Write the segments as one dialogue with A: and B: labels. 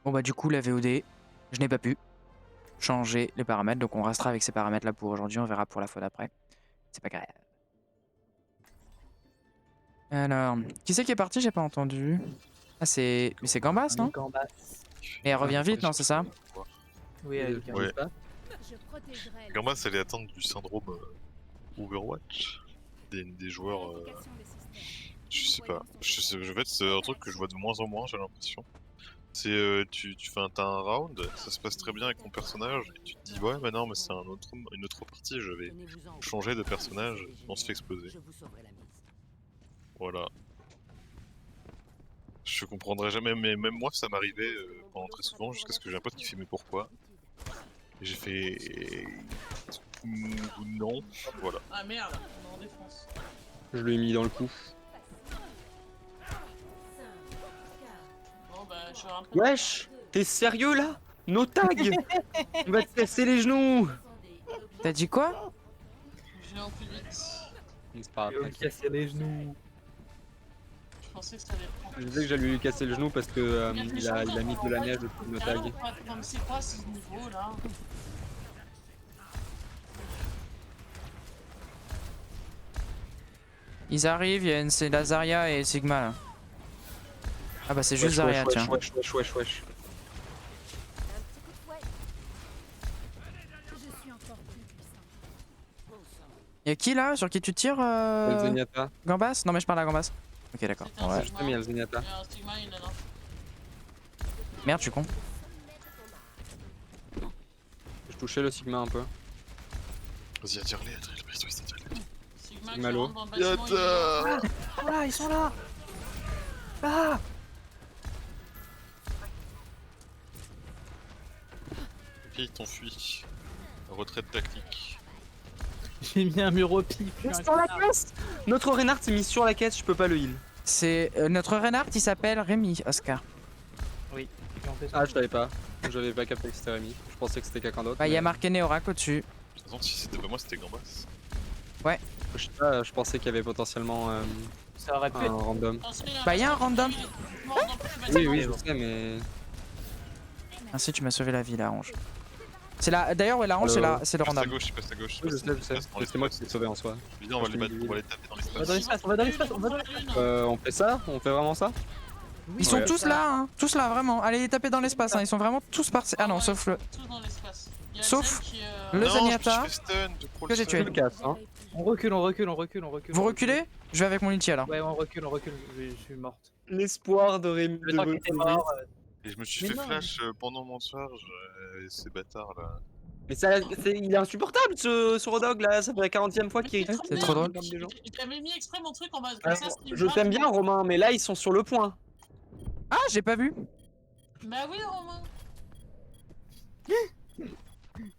A: Bon bah du coup la VOD, je n'ai pas pu changer les paramètres, donc on restera avec ces paramètres là pour aujourd'hui, on verra pour la fois d'après. C'est pas grave. Alors, qui c'est qui est parti? J'ai pas entendu. Ah c'est... Mais c'est Gambas, non?
B: Gambas.
A: Et elle revient vite, non, c'est ça?
B: Oui, avec un
C: Ouais.
B: pas.
C: Gambas, elle est atteinte du syndrome Overwatch. Des joueurs. Je sais pas. En fait, c'est un truc que je vois de moins en moins, j'ai l'impression. C'est t'as un round, ça se passe très bien avec ton personnage, et tu te dis ouais, mais non, mais c'est une autre partie, je vais changer de personnage, on se fait exploser. Voilà. Je comprendrais jamais, mais même moi, ça m'arrivait pendant très souvent, jusqu'à ce que j'ai un pote qui fait mais pourquoi? Et j'ai fait. Non, voilà.
D: Ah merde, on est en défense.
E: Je lui ai mis dans le coup.
D: Bon bah, je vais rentrer.
E: Wesh, t'es sérieux là? No tag. On va te casser les genoux.
A: T'as dit quoi?
D: Je vais en plus vite.
E: C'est pas
B: Il va me casser les genoux.
D: Je pensais que ça allait prendre.
E: Je disais que j'allais lui casser le genou parce que il a mis de la neige au no tag.
D: Non mais c'est quoi ce niveau là?
A: Ils arrivent, c'est la Zarya et Sigma là. Ah bah c'est juste Zarya, tiens.
E: Wesh.
A: Y'a qui là? Sur qui tu tires
E: Zenyatta.
A: Gambas? Non mais je parle à Gambas. Ok d'accord.
D: C'est un
A: Ouais.
E: Je t'ai mis à Zenyatta.
D: Il y a un Stigma, il est là.
A: Merde, je suis con.
E: Je touchais le Sigma un peu.
C: Vas-y, attire-les, attire-les.
D: Sigma qui
E: Malo.
D: rentre dans le bâtiment, il est là.
B: Ah, ils sont là. Ah.
C: Ok, ils t'enfuient. Retraite tactique.
B: J'ai mis un mur au pif. je suis un
E: Sur la
B: connard.
E: caisse. Notre Reinhardt s'est mis sur la caisse, je peux pas le heal.
A: C'est notre Reinhardt, il s'appelle Rémi Oscar.
B: Oui. j'en fais ça.
E: Ah, je savais pas. J'avais pas capté que c'était Rémi. Je pensais que c'était quelqu'un d'autre.
A: Bah il y a
E: mais-
A: marqué Neorak au-dessus.
C: De toute façon, si c'était pas moi, c'était Gambas.
E: Je sais pas, je pensais qu'il y avait potentiellement
B: Ça aurait pu
E: un
B: être.
E: random.
A: Bah y a un random.
E: Oui, je sais, mais.
A: Ainsi tu m'as sauvé la vie la Ange. C'est la... D'ailleurs ouais la Ange c'est le
C: Passe à
A: random.
C: gauche, passe à gauche.
E: Oui, je sais.
C: Passe dans
E: C'est moi qui
C: l'espace.
E: t'ai sauvé en soi.
C: Viens, on va les battre, on va les taper dans
B: On va
C: l'espace.
B: dans l'espace, on va dans l'espace, on va dans l'espace.
E: On fait ça? On fait vraiment ça?
A: Ils sont
E: Ouais.
A: tous là, hein. Tous là vraiment. Allez les taper dans l'espace, hein. Ils sont vraiment tous partis. Ah non, sauf le...
D: Tous dans l'espace. Il y a
A: Sauf
D: Zen qui,
A: le
C: Non,
A: Zenyatta
C: je me suis fait stun, de pro
A: que j'ai
C: le
A: tué.
C: stun.
E: Je casse, hein.
B: On recule.
A: Vous reculez? Je vais avec mon ulti alors.
B: Ouais, on recule. Je suis morte.
E: L'espoir de Rémi.
B: Le temps qu'il était mort.
C: Et je me suis
B: Mais
C: fait
B: non.
C: flash pendant mon charge, ces bâtards là.
E: Mais il est insupportable ce Rodog là, ça fait la 40e fois qu'il
A: C'est trop drôle.
D: J'avais mis exprès mon truc en bas.
E: Alors, je t'aime bien Romain, mais là ils sont sur le point.
A: Ah j'ai pas vu.
D: Bah oui, Romain.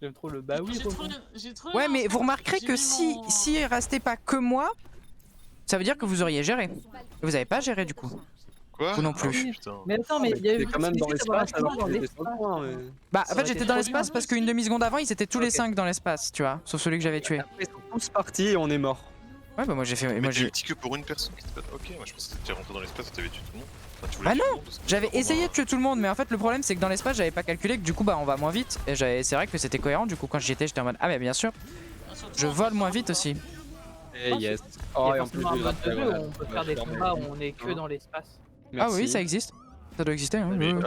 B: J'aime trop le bah oui. Romain.
D: J'ai trouvé
A: Ouais
D: un
A: mais
D: truc,
A: vous remarquerez
D: j'ai
A: que
D: mis
A: si
D: mon-
A: il restait pas que moi, ça veut dire que vous auriez géré. Vous avez pas géré du coup.
C: Quoi?
A: Vous non plus.
C: Ah oui, putain.
B: Mais attends, mais il y a
E: T'es
B: eu
E: quand même dans l'espace alors
B: dans
E: qu'il était sur le
B: l'espace.
E: point. mais-
A: Bah en
B: Ça
A: fait
B: aurait
A: j'étais
B: été
A: dans
B: trop
A: l'espace
B: bien.
A: parce qu'une demi-seconde avant ils étaient tous les
E: Ok.
A: 5 dans l'espace, tu vois. Sauf celui que j'avais tué.
E: Après ils sont tous partis et on est mort.
A: Ouais bah moi j'ai fait...
C: Mais
A: Moi,
C: t'es
A: j'ai...
C: ulti que pour une personne qui te bat. Ok, moi je pensais que t'étais rentré dans l'espace et t'avais tué tout le monde. Enfin, tu voulais
A: Bah
C: tuer tout
A: non,
C: le monde, parce que
A: J'avais
C: Romain-
A: essayé de tuer tout le monde mais en fait le problème c'est que dans l'espace j'avais pas calculé que du coup bah on va moins vite. Et c'est vrai que c'était cohérent du coup quand j'y étais j'étais en mode ah mais bien sûr je vole moins vite aussi.
E: Et yes.
B: Il y
E: Oh,
B: a
E: et en plus
B: forcément un
E: du
B: mode de
E: rappel,
B: jeu
E: voilà.
B: où on peut faire des combats où on est que dans l'espace.
A: Ah oui ça existe. Ça doit exister hein.
C: Mais,
A: Ouais.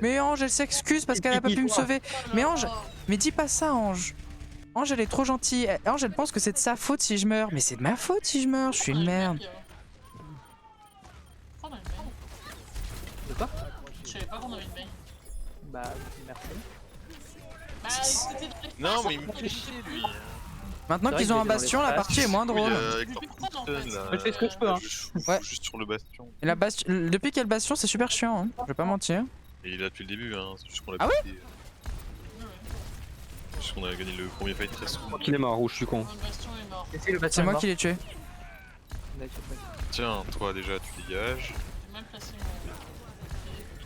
A: Mais Ange elle s'excuse parce qu'elle a pas pu me sauver. Mais Ange, mais dis pas ça Ange. Ange elle est trop gentille. Ange elle pense que c'est de sa faute si je meurs. Mais c'est de ma faute si je meurs, je suis une merde.
B: De quoi?
D: Je savais pas qu'on avait une main.
B: Bah merci.
D: Bah c'était dans l'espace.
C: Non, mais il me fait chier lui.
A: Maintenant
B: C'est
A: qu'ils
B: vrai
A: ont un
B: qu'il était dans
A: bastion la
B: l'espace.
A: partie est moins
C: Oui,
A: drôle.
C: avec leur
D: Depuis quand, en
C: stun
D: fait
C: là.
B: Je fais ce que je peux, hein.
C: Je fous
A: Ouais.
C: juste sur le bastion.
A: Et la depuis qu'il y a le bastion c'est super chiant hein. Je vais pas mentir.
C: Et il est là depuis le début, hein. C'est juste qu'on l'a
A: Ah
C: piqué. C'est juste qu'on a gagné le premier fight très souvent.
E: Qu'il est mort ou je suis con.
D: Le bastion est mort.
B: Et si le
A: C'est
B: bastion
A: moi
B: est
A: qui l'ai tué.
B: mort.
C: Tiens, toi déjà tu dégages.
D: J'ai mal placé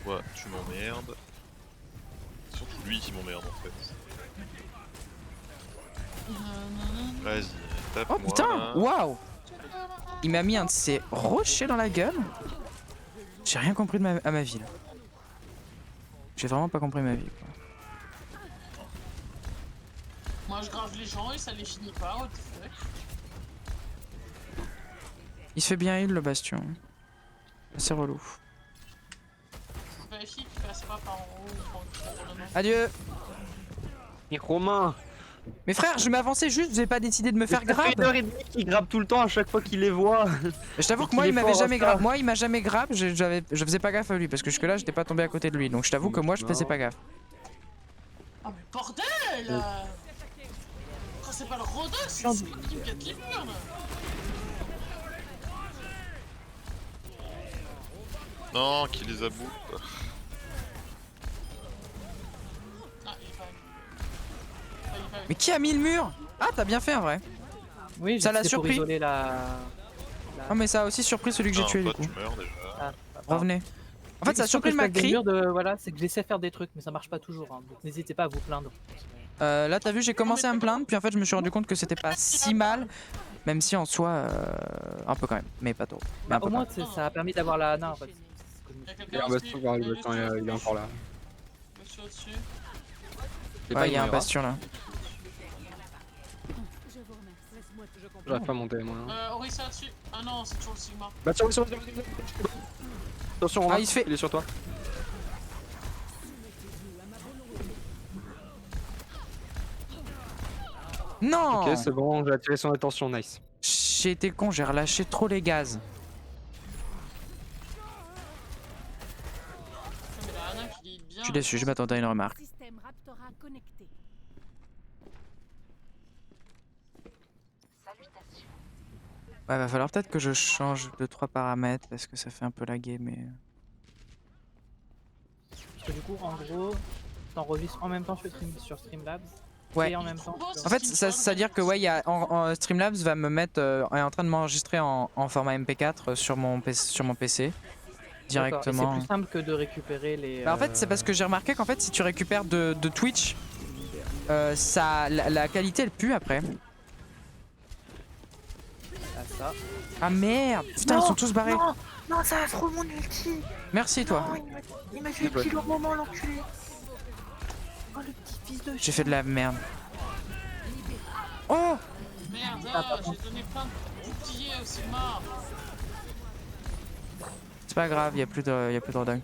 C: Toi tu m'emmerdes. Surtout lui qui m'emmerde en fait. Vas-y, tape-moi.
A: Oh putain,
C: là.
A: waouh. Il m'a mis un de ses rochers dans la gueule. J'ai rien compris à ma vie là. J'ai vraiment pas compris ma vie. Quoi.
D: Moi je grave les gens et ça les finit pas, what the fuck.
A: Il se fait bien heal le bastion. C'est relou.
D: Vérifie qu'il passe pas par en haut ou par le nom.
A: Adieu.
E: Et Romain,
A: Mais frère, je m'avançais juste, vous avez pas décidé de me faire
E: ça fait
A: grab.
E: 1h30 qu'il grabe tout le temps à chaque fois qu'il les voit.
A: Je t'avoue
E: Et
A: que moi
E: qu'il
A: il
E: est
A: m'avait
E: fort à
A: jamais
E: ça.
A: grab. Moi il m'a jamais grab, je faisais pas gaffe à lui parce que jusque là j'étais pas tombé à côté de lui. Donc je t'avoue que moi je faisais pas gaffe.
D: Ah mais bordel Quand c'est pas le Rodox, c'est lui qui me gâte les murs là.
C: Non, qui les aboute.
D: Ah, il est pas il est pas
A: Mais qui a mis le mur? Ah t'as bien fait en vrai.
B: Oui,
A: Ça l'a
B: c'est pour
A: surpris.
B: isoler la...
A: Oh mais ça a aussi surpris celui que j'ai
C: Non,
A: tué
C: toi,
A: du coup.
C: tu meurs déjà.
B: Ah,
A: Revenez. En fait ça a surpris le
B: le
A: Macri.
B: Voilà, c'est que j'essaie de faire des trucs, mais ça marche pas toujours. Hein, donc n'hésitez pas à vous plaindre.
A: Là t'as vu j'ai commencé à me plaindre puis en fait je me suis rendu compte que c'était pas si mal. Même si en soi un peu quand même. Mais pas trop. Mais un peu
B: Au
A: quand
B: moins,
A: même.
B: ça a permis d'avoir la Ana en fait.
D: Il y a
F: Il y
D: quelqu'un
F: a un bastion, il est encore là.
D: Je suis au-dessus.
A: Ouais y'a un bastion là.
F: J'arrive pas à monter moi.
D: Orisa dessus. Ah non, c'est toujours le Sigma.
F: Bah sur attention, Romain,
A: Ah, il se fait-
F: il est sur toi.
A: Non.
F: Ok, c'est bon, j'ai attiré son attention, nice.
A: J'ai été con, j'ai relâché trop les gaz.
D: Mais la Ana qui lead bien.
A: Je suis déçu, je m'attendais à une remarque.
G: Système Raptora connecté.
A: Ouais, va falloir peut-être que je change 2-3 paramètres parce que ça fait un peu laguer, mais.
B: Parce que du coup, en gros, t'enregistres en même temps sur Streamlabs.
A: Ouais.
B: Et en même temps.
A: En fait, ça veut dire que ouais, Streamlabs va me mettre, est en train de m'enregistrer en format MP4 sur mon PC directement.
B: C'est plus simple que de récupérer les.
A: Bah, en fait, c'est parce que j'ai remarqué qu'en fait, si tu récupères de Twitch, la qualité elle pue après.
B: Ça.
A: Ah merde, putain, ils sont tous barrés.
H: Non, ça a trop mon ulti.
A: Merci toi.
H: Non, il m'a fait kill au moment, l'enculé. Oh, le petit fils de
A: J'ai fait de la merde. Oh,
D: Merde, j'ai donné plein de boucliers au Sigma.
A: c'est pas grave, y a plus de redog.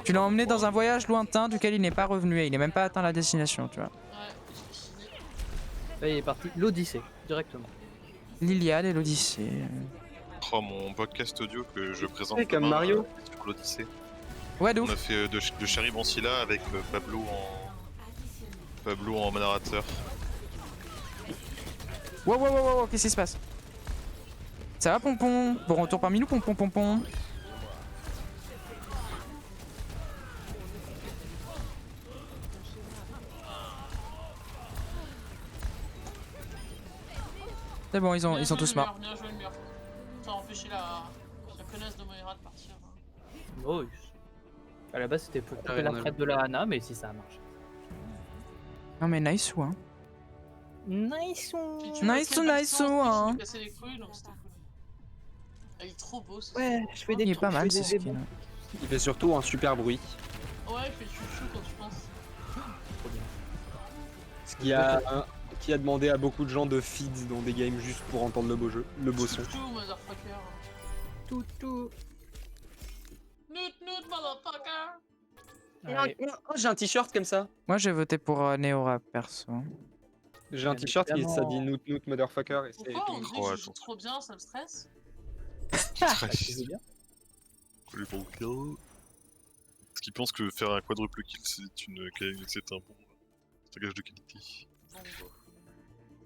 A: Tu l'as emmené dans un voyage lointain duquel il n'est pas revenu et il n'est même pas atteint la destination, tu vois.
D: Ouais, j'ai fini.
B: Là, il est parti. L'Odyssée, directement.
A: L'Iliade et l'Odyssée.
C: Oh, mon podcast audio que je présente
E: Ouais, comme
C: demain,
E: Mario.
C: sur l'Odyssée.
A: Ouais, de
C: On
A: ouf.
C: a fait de Charibancilla avec Pablo en narrateur.
A: Wow, qu'est-ce qui se passe? Ça va, Pompon? Bon retour parmi nous, Pompon. C'est bon, ils sont tous morts.
D: Bien joué le mur. Ça a empêché la connasse de Moira de partir.
B: Oh, à la base, c'était pour couper
F: Ouais,
B: la
F: on a
B: traite de la Ana, mais si ça a marché.
A: Non mais nice ou hein.
B: Nice.
D: Puis tu
A: Nice
D: vois,
A: ou
D: quelle
A: nice
D: puissance,
A: ou, hein.
D: je lui cassais les couilles, donc c'était cool. Ah, il est trop beau ce
B: Ouais, je fais des
A: Il est
B: trucs,
A: pas
B: je
A: mal
B: fais
A: ce
B: des
A: skin.
F: Il fait surtout un super bruit.
D: Ouais, il fait chouchou quand tu penses.
F: Ce qui a demandé à beaucoup de gens de feed dans des games juste pour entendre le beau son.
D: Chouchou, motherfucker.
B: tout.
D: Noot, motherfucker.
B: Allez.
E: Oh, j'ai un t-shirt comme ça.
A: Moi j'ai voté pour Neora perso.
F: J'ai un
B: Bien
F: t-shirt qui ça dit
B: évidemment.
F: Noot motherfucker et c'est
D: Pourquoi on dit
C: Oh,
D: que je joue
C: attends.
D: trop bien, ça me stresse?
B: Tu veux bien
C: Triple kill. Parce qu'ils pensent que faire un quadruple kill c'est un gage de qualité.
D: Bongo.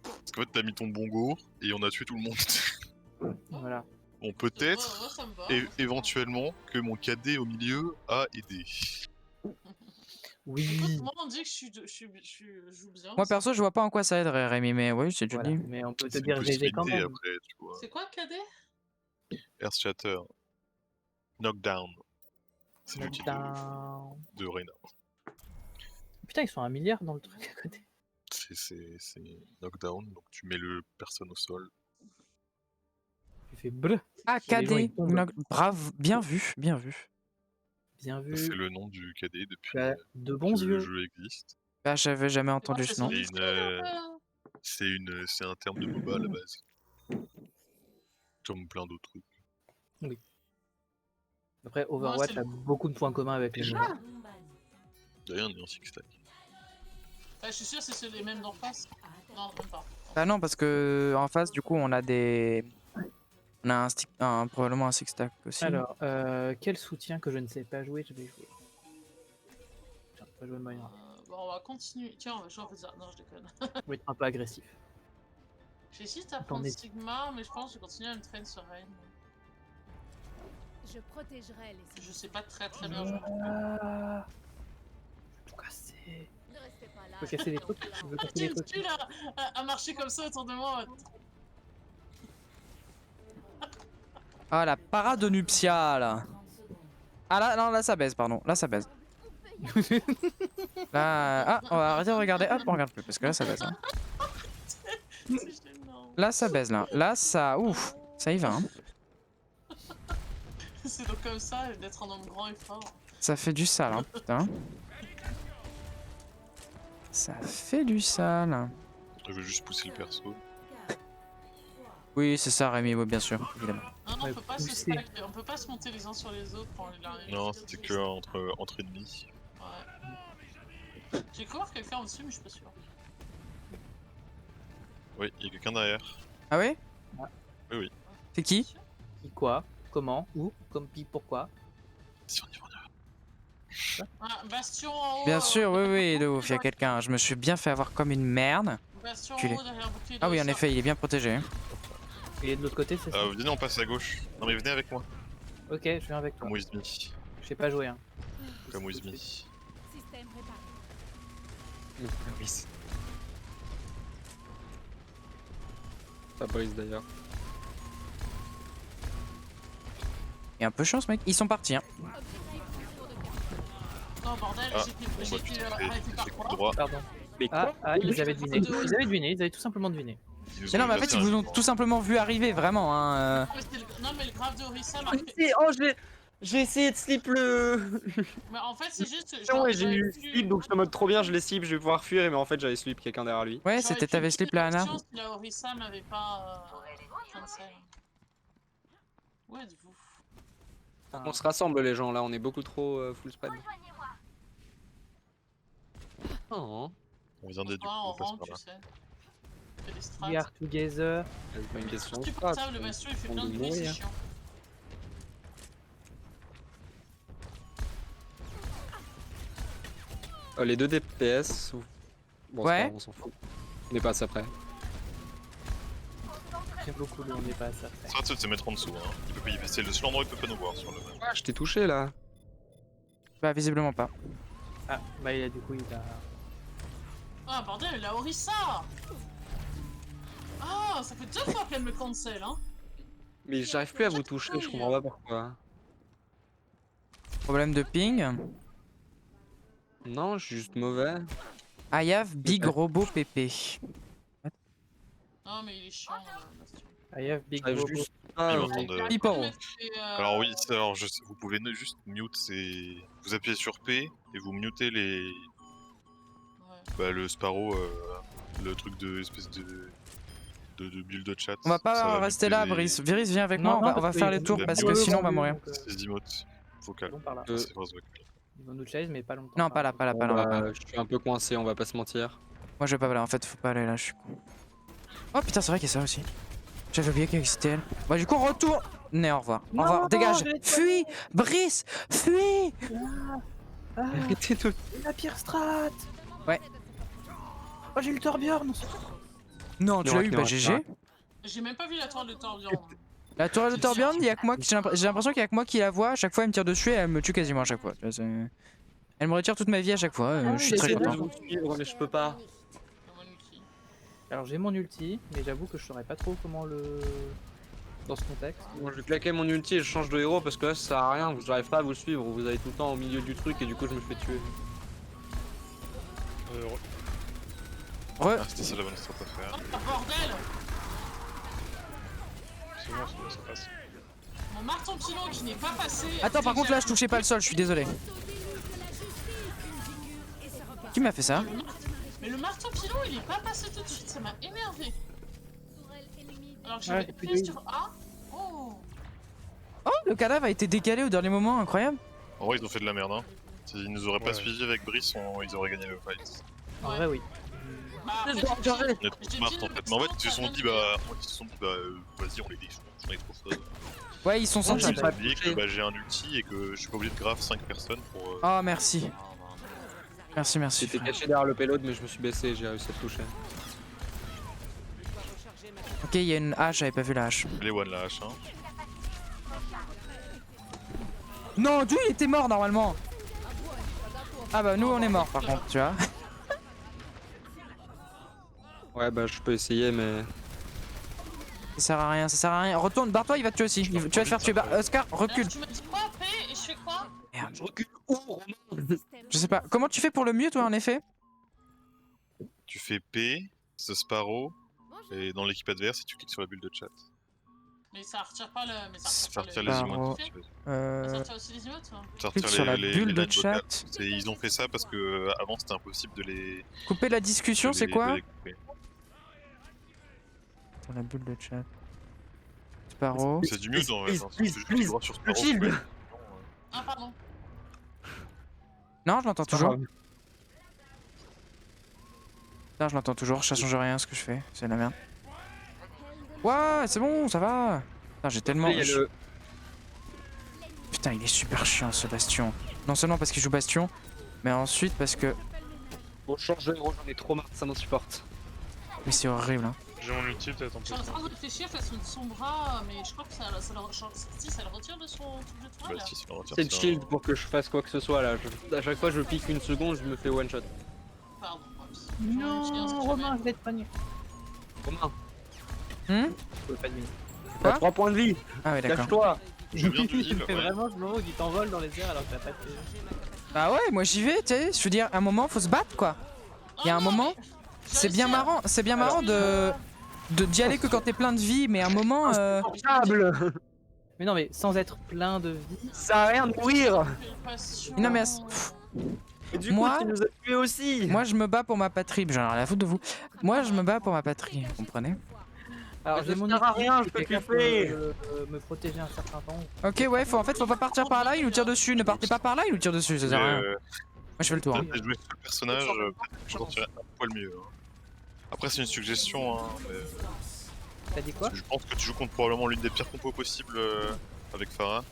C: Parce qu'en fait t'as mis ton bongo et on a tué tout le monde.
B: Voilà.
C: Bon, peut-être,
D: Ouais, ça me va.
C: éventuellement, que mon cadet au milieu a aidé.
B: Oui.
D: Écoute, moi on dit que je joue bien.
A: Moi perso je vois pas en quoi ça aiderait Rémi, mais oui c'est
B: Voilà.
A: joli.
B: Mais on peut te
C: C'est une
B: dire GG quand
C: possibilité
B: même.
C: après, tu vois.
D: C'est quoi, KD?
C: Earth Shatter. Knockdown. C'est l'outil
B: Knockdown.
C: de Reyna.
B: Putain, ils sont 1 milliard dans le truc à côté.
C: C'est Knockdown, donc tu mets le personne au sol.
B: Tu fais bleu.
A: Ah
B: Les gens,
A: KD,
B: ils tombent.
A: bravo, bien vu.
B: Bien
C: C'est
B: vu.
C: le nom du KD depuis
B: Tu as de bons
C: que le
B: yeux.
C: jeu existe.
A: Bah, j'avais jamais entendu ce nom.
C: C'est c'est un terme de MOBA à la base. Comme plein d'autres trucs.
B: Après, Overwatch
D: c'est
B: a beaucoup de points communs avec les MOBA.
C: D'ailleurs, on est en six stack.
D: Je suis sûr que c'est les mêmes d'en face. Non, même pas.
A: Bah non, parce que en face, du coup, on a des... On a probablement un six stack aussi.
B: Alors, quel soutien que je ne sais pas jouer, je vais jouer. Tiens, pas jouer Moira.
D: Bon, on va continuer. Tiens, on va jouer en fait ça. Non, je déconne.
B: Je vais être un peu agressif.
D: J'hésite à prendre Sigma, mais je pense que je vais continuer à me traîner sur Reign.
G: Je protégerai les
D: Je sais pas très bien jouer.
B: Ah, tout casser.
G: Ne restez pas là.
B: Je peux casser des trucs. Je veux casser des
D: Tu
B: trucs.
D: tu là à marcher comme ça autour de moi.
A: Ah, la parade nuptiale. Ah là, non, là ça baise, pardon. Là ça baise. Là, ah, on va arrêter de regarder. Hop, on regarde plus parce que là ça baise. Hein.
D: C'est gênant.
A: Là ça baise, là. Là ça, ouf, ça y va. Hein.
D: C'est donc comme ça d'être un homme grand et fort.
A: Ça fait du sale, hein, putain. Ça fait du sale.
C: Je veux juste pousser le perso.
A: Oui, c'est ça, Rémi, oui, bien sûr, évidemment.
D: Non, non,
B: Ouais,
D: on peut pas se
B: pousser.
D: stack, on peut pas se monter les uns sur les autres quand il arrive.
C: Non, c'était que entre ennemis.
D: Ouais. J'ai cru voir quelqu'un en dessus, mais je suis pas sûr.
C: Oui, il y a quelqu'un derrière.
A: Ah ouais?
C: Oui, oui.
A: C'est qui?
B: Qui, quoi? Comment? Où? Comme pis, pourquoi?
C: Si on y va, on y va.
D: Ah, Bastion en haut.
A: Bien sûr, oui, oui, de ouf, il y a quelqu'un. Je me suis bien fait avoir comme une merde.
D: Bastion
A: Culé.
D: en haut derrière bouclier.
A: Ah oui, en effet, il est bien protégé.
B: Et de l'autre côté, c'est ça?
C: Venez, on passe à gauche. Non, mais venez avec moi.
B: Ok, je viens avec toi.
C: Comme Wizmi.
B: Je sais pas jouer, hein.
C: Comme Wizmi.
G: Système préparé.
F: Oui. Ça brise d'ailleurs.
A: Il y a un peu de chance, mec. Ils sont partis, hein.
D: Non, bordel,
C: Ah,
D: j'ai été arrêté par quoi?
C: Droit.
B: Pardon.
F: Mais
B: Ah, ils avaient deviné. Ils avaient deviné, ils avaient tout simplement deviné.
A: Mais non, mais en fait, ils vous ont tout simplement vu arriver, vraiment. Hein.
D: Non, mais le grave de Orisa m'a
E: Oh, j'ai essayé de slip le.
D: Mais en fait, c'est juste.
E: Non, et j'ai eu slip, donc je suis en mode trop bien, je l'ai slip, je vais pouvoir fuir, mais en fait j'avais slip quelqu'un derrière lui.
A: Ouais, c'était t'avais slip là, Anna.
D: Si la Orisa m'avait pas. Cancel. Où êtes-vous?
F: On se rassemble les gens là, on est beaucoup trop full spread. Oh,
C: On vient d'être du coup,
D: On
C: on passe
D: rentre,
C: par là.
D: tu sais. On fait des strats.
B: We are together.
F: c'est pas une question.
D: C'est supportable, le Bastion il fait plein de bruit, c'est chiant.
F: Les deux DPS. Bon, c'est
A: Ouais.
F: pas grave, on s'en fout. On est pas après.
B: J'aime beaucoup le on n'est pas à ça.
C: Ça va de se mettre en dessous. Hein. C'est le seul endroit où il peut pas nous voir sur le map.
F: Ah, je t'ai touché là.
A: Bah, visiblement pas.
B: Ah, bah il a du coup, il a.
D: Ah, bordel, la Orisa! Ah, ça fait 2 fois qu'elle me cancel, hein.
F: Mais j'arrive plus à vous toucher, je comprends pas pourquoi.
A: Problème de ping.
F: Non, je suis juste mauvais.
A: I have big robot PP.
D: Non, mais il est chiant, Bastion.
B: I have big
F: J'arrive
B: Bobo.
F: juste pas.
C: Ils m'entendent.
A: People.
C: Alors oui, alors vous pouvez juste mute vous appuyez sur P et vous mutez les. Bah, le Sparrow, le truc de espèce de build de chat.
A: On va
C: Ça
A: pas rester
C: muter
A: là,
C: les-
A: Brice. Viris, viens avec
B: Non,
A: moi, on
B: non,
A: va
B: parce
A: faire
B: que
A: les tours
C: ils
A: parce
C: vont
A: que
C: nous
A: sinon on va
B: chase,
A: mourir.
B: donc,
C: C'est emotes vocal.
B: Allons par là.
C: C'est phrase vocale.
B: Ils vont nous chase, mais pas longtemps.
A: Non, pas là, pas là, pas là. on va pas là.
F: Je suis un peu coincé, on va pas se mentir.
A: Moi je vais pas là, en fait, faut pas aller là, je suis con. Oh putain, c'est vrai qu'il y a ça aussi. J'avais oublié qu'il existait elle. Bah, du coup, on retourne. Né, au revoir. Au revoir, dégage.
B: je l'ai
A: Fuis, Brice, fuis.
B: Ah,
F: Arrêtez de.
B: la pire strat.
A: Ouais.
B: Oh, j'ai eu le Torbjorn.
A: Non, tu
F: Non,
A: l'as eu,
F: non,
A: bah
F: non.
A: GG.
D: J'ai même pas vu la toile de Torbjorn.
A: La tour de Torbjorn, il y a que moi qui j'ai l'impression qu'il y a que moi qui la vois. À chaque fois, elle me tire dessus et elle me tue quasiment à chaque fois. Tu vois, elle me retire toute ma vie à chaque fois. Je suis très
F: J'essaie de
A: content.
F: vous suivre, mais je peux pas.
B: Alors j'ai mon ulti, mais j'avoue que je saurais pas trop comment le. Dans ce contexte.
F: Bon, je vais claquer mon ulti et je change de héros parce que là ça sert à rien, j'arrive pas à vous suivre, vous allez tout le temps au milieu du truc et du coup je me fais tuer.
A: Re.
C: Ah, c'était ça la bonne strat à faire.
D: Ah, bordel!
C: C'est bon, ça passe.
D: Mon marteau pilon qui n'est pas passé.
A: Attends, par contre là je touchais pas le sol, je suis désolé. Qui m'a fait ça?
D: Mais le marteau pilon il est pas passé tout de suite, ça m'a énervé. Alors que
B: Ouais,
D: j'avais
B: depuis
D: appuyé
B: deux.
D: sur A. Oh.
A: Oh, le cadavre a été décalé au dernier moment, incroyable.
C: En vrai, ils ont fait de la merde, hein. S'ils nous auraient pas
I: Ouais.
C: suivis avec Brice, ils auraient gagné le fight.
B: En vrai, oui.
D: Bah, après,
C: Il y a trop
D: j'ai
C: smart
D: dit
C: en
D: le
C: fait. Mais en fait,
D: médecin,
C: ils se sont
D: t'as
C: dit,
D: donné-
C: vas-y, on les défonce, on est trop fun.
A: Ouais, ils sont
E: Ouais,
A: sensibles.
E: j'ai pas
C: oublié que
E: touché.
C: j'ai un ulti et que je suis pas obligé de grave 5 personnes pour.
A: Oh, merci. Merci, merci.
F: J'étais
A: frère.
F: caché derrière le payload, mais je me suis baissé, j'ai réussi à te toucher.
A: Ok, il y a une hache, j'avais pas vu la hache.
C: Les one la hache, hein.
A: Non, d'où il était mort normalement. Ah bah nous on est mort par contre, tu vois.
F: Ouais, bah je peux essayer, mais.
A: Ça sert à rien, ça sert à rien. Retourne, barre-toi, il va te tuer aussi. Tu vas te faire tuer. Oscar, recule.
D: Tu m'as dit quoi, P et je fais quoi?
A: Merde,
F: Je recule où, Romain?
A: je sais pas. Comment tu fais pour le mieux toi en effet?
C: Tu fais P, ce Sparrow, et dans l'équipe adverse, et tu cliques sur la bulle de chat.
D: Mais ça retire pas le. Mais ça
C: Ça
D: retire
C: retire
D: le.
C: les
A: Sparrow.
C: emotes.
D: Ça
A: Euh...
D: retire aussi les emotes, hein.
C: Ça
A: Clique
C: retire
A: sur la
C: les
A: bulle de
C: lines vocales.
A: chat.
C: Ils ont fait ça parce que avant c'était impossible de les.
A: Couper la discussion,
C: de
A: c'est
C: les-
A: quoi?
C: de les couper.
A: Dans la bulle de chat. Sparrow.
C: C'est du mieux dans
E: Please,
C: dans-
E: please,
C: c'est juste
E: please,
C: droit sur Sparrow.
E: shield.
C: ouais.
D: Ah, pardon.
A: Non, je l'entends toujours.
F: grave.
A: Non, je l'entends toujours. Ça change rien ce que je fais. C'est la merde. Ouais, c'est bon, ça va. Putain, j'ai tellement.
F: Après, il y a le-
A: Putain, il est super chiant ce Bastion. Non seulement parce qu'il joue Bastion, mais ensuite parce que.
F: Bon, change de héros, j'en ai trop marre, ça m'insupporte.
A: Mais c'est horrible, hein.
I: J'ai mon ulti peut-être en
D: Je
I: plus.
D: suis en train de réfléchir face de son bras, mais je crois que ça le retire de son truc de toile.
C: Bah, si, si, on retire
F: C'est le
C: ça.
F: shield pour que je fasse quoi que ce soit là. À chaque fois, je pique une seconde, je me fais one shot.
D: Pardon. oups.
B: Non, Romain, je vais te pogner.
F: Romain,
A: Hmm
B: Je peux pas dire.
A: Quoi
F: t'as 3 points de vie,
A: Ah ouais, d'accord.
F: cache-toi.
C: Je viens du
B: Il
C: heal,
B: fait
C: ouais.
B: vraiment ce moment où tu t'envoles dans les airs alors que t'as pas de.
A: Bah ouais, moi j'y vais, tu sais. Je veux dire, à un moment, faut se battre quoi. Il y a un moment, c'est bien marrant, d'y aller que quand t'es plein de vie, mais à un moment.
F: Insupportable.
B: Mais non, mais sans être plein de vie.
F: Ça a rien de mourir.
A: Non mais
F: Et du
A: Moi-
F: coup, tu nous as tués aussi.
A: moi je me bats pour ma patrie. J'en ai rien à foutre de vous. Moi je me bats pour ma patrie, vous comprenez?
B: Alors
F: Mais
B: j'ai
F: ça
B: mon
F: sert à
B: ulti
F: rien,
B: qui
F: je peux
B: fait
F: plus
B: qu'elle
F: faire.
B: peut, me protéger un certain temps.
A: Ok, ouais, en fait, faut pas partir par là, il nous tire dessus. Ne partez pas par là, il nous tire dessus, ça sert à rien. Moi je fais le tour. hein.
C: Peut-être jouer ce personnage, peut-être que je sortirais un poil mieux. hein. Après, c'est une suggestion, hein, mais
B: T'as dit quoi?
C: je pense que tu joues contre probablement l'une des pires compos possibles avec Pharah.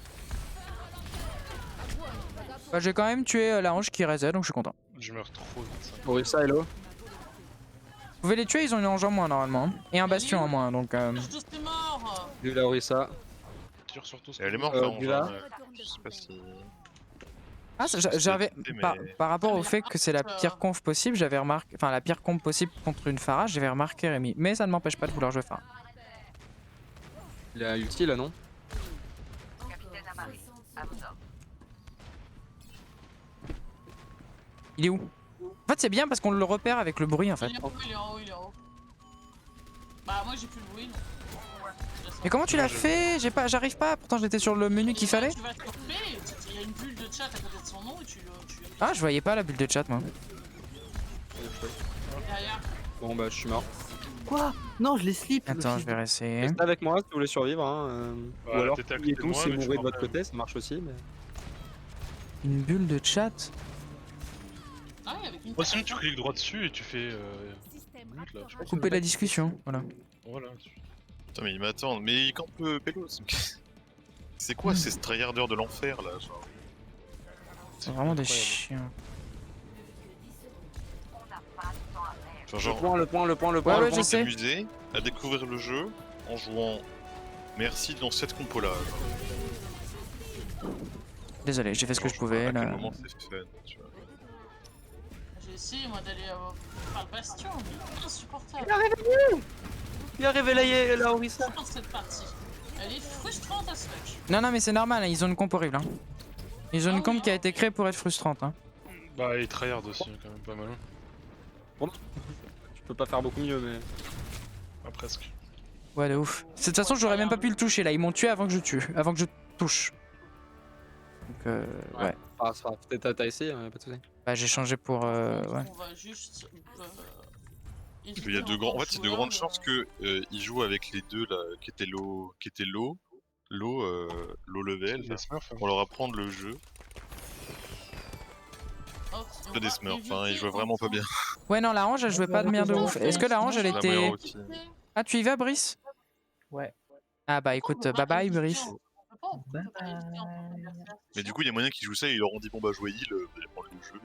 A: Bah, j'ai quand même tué la hanche qui reset, donc je suis content.
I: Je meurs trop vite. Ça.
F: Orisa, hello.
A: Vous pouvez les tuer, ils ont une hanche en moins normalement. hein. Et un bastion en moins, donc.
D: Je suis mort.
F: Vu la Orisa.
I: Tire surtout ce
C: Et elle est morte,
F: Euh,
C: hein,
F: Bula.
C: je sais pas si.
A: Ah,
C: sais
A: j'avais.
C: pas, mais-
A: Par rapport au fait que c'est la pire conf possible, j'avais remarqué. Enfin, la pire conf possible contre une Pharah, j'avais remarqué Rémi. Mais ça ne m'empêche pas de vouloir jouer Pharah.
F: Il a ulti là, non?
A: Il est où? En fait, c'est bien parce qu'on le repère avec le bruit en fait.
D: Il est en haut, il est en haut, il est en haut. Bah, moi j'ai plus le bruit. donc.
A: Mais comment tu l'as fait? J'arrive pas, pourtant j'étais sur le menu qu'il fallait.
D: Tu vas te couper, il y a une bulle de chat à côté de son nom et tu le.
A: Ah, je voyais pas la bulle de chat moi.
D: Derrière.
F: Bon, bah, je suis mort.
B: Quoi? Non, je les slip. le
A: Attends,
B: fils
A: je vais réessayer.
F: Restez avec moi si vous voulez survivre. Hein.
I: Ouais,
F: Ou alors,
I: t'étais à
F: pliez
I: côté de
F: tous
I: moi,
F: et
I: mais tu
F: mourrez de
I: m'en
F: votre
I: fais.
F: côté, ça marche aussi. Mais...
A: Une bulle de chat?
D: Ah oui, avec une.
I: Moi, sinon, tu cliques droit dessus et tu fais. Mute, là, je crois.
A: Couper la discussion, voilà.
I: Voilà.
C: Putain, mais il m'attend. Mais il campe Pélos. C'est quoi ces tryharders de l'enfer là genre
A: C'est vraiment des
I: incroyable.
A: chiens.
C: Enfin, genre,
F: Le point.
A: Ouais, ouais,
C: on
A: je sais.
C: s'amuser à découvrir le jeu en jouant merci dans cette compo là.
A: Désolé, j'ai fait ce que je pouvais
C: À quel
A: là.
C: moment c'est fun, tu vois.
D: J'ai essayé moi d'aller par le bastion, mais insupportable.
E: Il a révélé la Orisa.
D: Dans cette partie. Elle est frustrante à ce fuck.
A: Non, non, mais c'est normal, hein, ils ont une comp horrible. Hein. Ils ont une comp qui a été créée pour être frustrante. Hein.
I: Bah, et tryhard aussi, quand même pas mal.
F: Je peux pas faire beaucoup mieux, mais.
I: Ah, presque.
A: Ouais, de ouf. De toute façon, j'aurais même pas pu le toucher là. Ils m'ont tué avant que je tue, avant que je touche. Donc, ouais.
F: Ah, ça va. Peut-être t'as essayé, pas de soucis.
A: Bah, j'ai changé pour. Ouais.
D: On va juste.
C: Il y a en fait, il y a de grandes chances que il joue avec les deux là, qui étaient low level, là, pour leur apprendre le jeu. C'est pas des smurfs, hein, ils jouaient vraiment pas bien.
A: Ouais, non, la Ange, elle jouait pas de merde de ouf. Est-ce que la Ange, elle
C: La
A: était.
C: meilleure aussi.
A: Ah, tu y vas, Brice?
B: Ouais.
A: Ah, bah écoute, bye bye, Brice.
B: Bye
C: Mais du coup, il y a moyen qu'ils jouent ça et ils leur ont dit bon bah jouez heal, vous allez prendre le jeu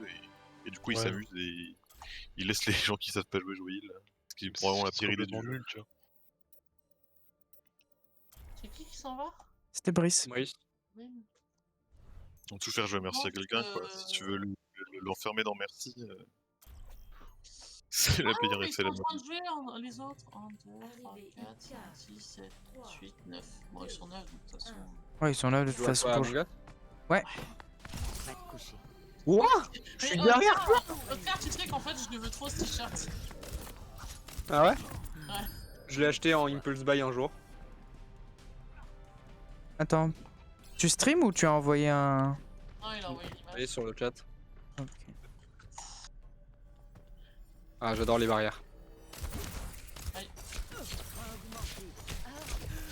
C: et du coup ils
I: Ouais.
C: s'amusent et ils laissent les gens qui savent pas jouer heal. Ce qui est probablement la pire idée du jeu.
I: nul, tu vois.
D: C'est qui s'en va?
A: C'était Brice.
F: Oui.
D: Oui.
C: Donc tout faire jouer merci à quelqu'un quoi. Si tu veux l'enfermer dans merci, c'est la pire
D: Ils
C: effet
D: sont
C: la
D: en train de jouer les autres. 1, 2, 3, 4, 5, 6, 7, 8, 9. Bon, ils sont 9 de toute façon.
A: Ouais, ils sont là de toute
F: Tu vois
A: façon.
F: quoi,
A: pour-
F: mon gars?
A: Ouais.
F: Ouah!
D: Je
F: suis derrière
D: toi! Oscar, tu sais qu'en fait, je le veux trop ce t-shirt.
F: Ah ouais?
D: Ouais.
F: Je l'ai acheté en Impulse Buy un jour.
A: Attends. Tu stream ou tu as envoyé un.
D: Non, il a envoyé l'image.
F: Allez sur le chat.
A: Ok.
F: Ah, j'adore les barrières.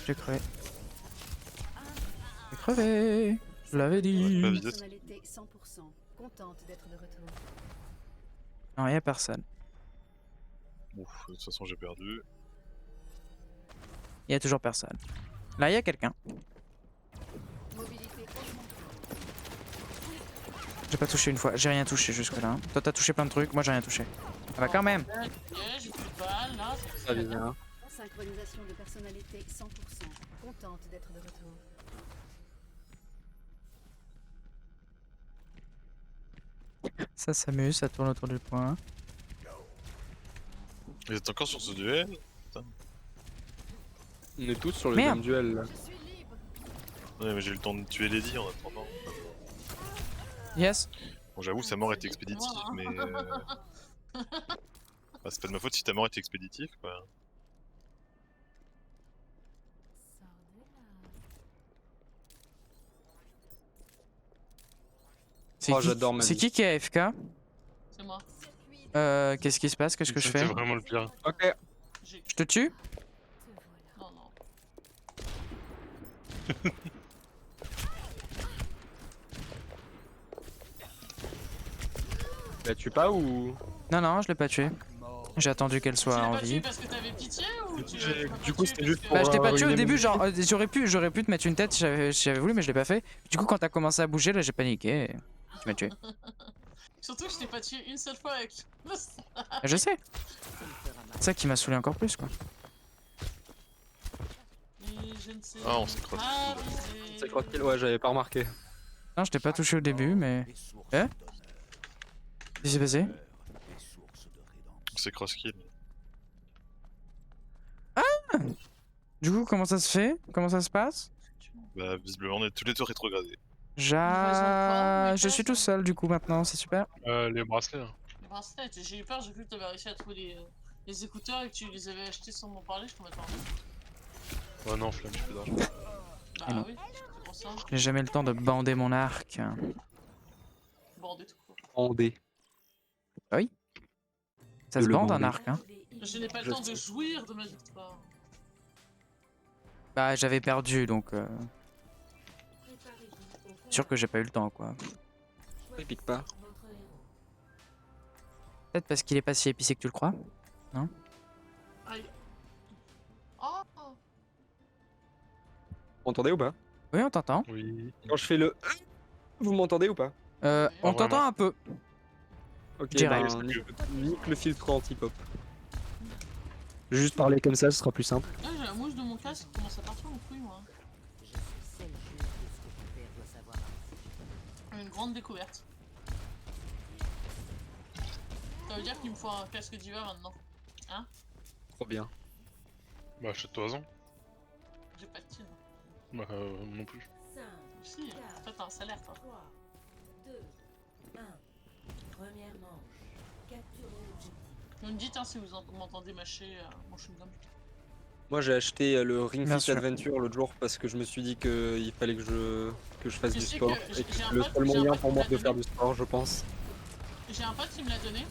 A: J'ai crevé. J'ai crevé. Je l'avais dit.
C: Pas visé.
G: Personnalité 100%. Contente d'être de retour.
A: Non, y'a personne.
C: Ouf, de toute façon j'ai perdu.
A: Y'a toujours personne. Là, y'a quelqu'un.
G: Mobilité augmentée.
A: J'ai pas touché une fois. J'ai rien touché jusque-là. Toi, t'as touché plein de trucs. Moi, j'ai rien touché. Ah bah, quand même.
D: Ok, j'ai plus de balles là.
F: Ça vise bien.
G: Synchronisation de personnalité 100%. Contente d'être de retour.
A: Ça s'amuse, ça tourne autour du point.
C: Vous êtes encore sur ce duel?
F: On est tous sur le
A: Merde.
F: même duel là.
G: Je suis libre.
C: Ouais mais j'ai eu le temps de tuer Lady en attendant.
A: Yes.
C: Bon j'avoue sa mort était expéditive mais... Bah, c'est pas de ma faute si ta mort était expéditive quoi.
A: C'est
F: Oh,
A: qui...
F: j'adore ma
A: C'est
F: vie.
A: qui est AFK?
D: C'est moi.
A: Qu'est-ce qui se passe? Qu'est-ce que je fais?
I: C'était vraiment le pire.
F: Ok.
D: J'ai.
A: Je te tue?
D: Non, non.
F: La tue pas ou.
A: Non, non, je l'ai pas tué. J'ai attendu qu'elle
D: Tu
A: soit
D: l'as
A: en
D: pas tué
A: vie.
D: parce que t'avais pitié ou tu
F: J'ai-
D: l'as pas
F: du coup,
D: tué
F: c'était
D: parce
F: juste
D: que-
F: pour,
A: Bah, je t'ai pas tué au
F: une
A: début,
F: amie.
A: genre, j'aurais pu te mettre une tête si j'avais voulu, mais je l'ai pas fait. Du coup, quand t'as commencé à bouger, là, j'ai paniqué. Et tu m'as tué.
D: Surtout que je t'ai pas tué une seule fois avec.
A: Je sais. C'est ça qui m'a saoulé encore plus, quoi.
D: Mais je ne sais
C: Ah, on s'est croisé.
D: pas viser.
F: C'est cross-kill, ouais, j'avais pas remarqué.
A: Non, je t'ai pas touché au début, mais. Hein? Qu'est-ce qui s'est passé?
C: C'est cross-kill.
A: Du coup, comment ça se fait? Comment ça se passe?
C: Bah visiblement on est tous les deux rétrogradés.
A: Je suis tout seul, du coup, maintenant, c'est super.
I: Les bracelets, là.
D: Les bracelets, j'ai eu peur, j'ai cru que t'avais réussi à trouver les écouteurs et que tu les avais achetés sans m'en parler, je tombais pas.
I: Ouais, non, flamme, j'ai plus d'argent.
D: Bah
A: non.
D: oui, c'est pour ça.
A: J'ai jamais le temps de bander mon arc.
D: Bordé tout court.
F: Bandé.
A: Ça
F: De
A: se
F: le
A: bande un
F: bander.
A: arc, hein.
D: Je n'ai pas le temps de jouir de ma victoire.
A: Bah, j'avais perdu, donc. Sûr que j'ai pas eu le temps, quoi.
F: Il pique pas.
A: Peut-être parce qu'il est pas si épicé que tu le crois.
D: Aïe. Oh
F: Vous m'entendez ou pas?
A: Oui, on t'entend.
I: Oui.
F: Quand je fais le. Vous m'entendez ou pas?
A: On t'entend un peu.
F: Ok,
A: Direct.
F: ben, nique le filtre anti-pop. Juste parler comme ça, ce sera plus simple.
D: Ah, j'ai la mouche de mon casque qui commence à partir en couille, moi. Une grande découverte. Ça veut dire qu'il me faut un casque d'hiver maintenant. Hein?
F: Trop bien.
I: Bah, achète-toi raison.
D: J'ai pas de thune.
I: Bah, non plus.
D: Si, toi t'as un salaire toi. Vous me dites hein, si vous m'entendez mâcher mon chewing-gum.
F: Moi j'ai acheté le Ring
A: Bien
F: Fit
A: sûr.
F: Adventure l'autre jour parce que je me suis dit qu'il fallait que je fasse
D: Tu
F: du
D: sais
F: sport
D: que
F: et que
D: j'ai un
F: c'est le
D: pote-
F: seul
D: j'ai un
F: moyen
D: pote
F: pour
D: qui
F: moi
D: me
F: de
D: l'a
F: faire
D: donné.
F: du sport je pense.
D: J'ai un pote qui me l'a donné.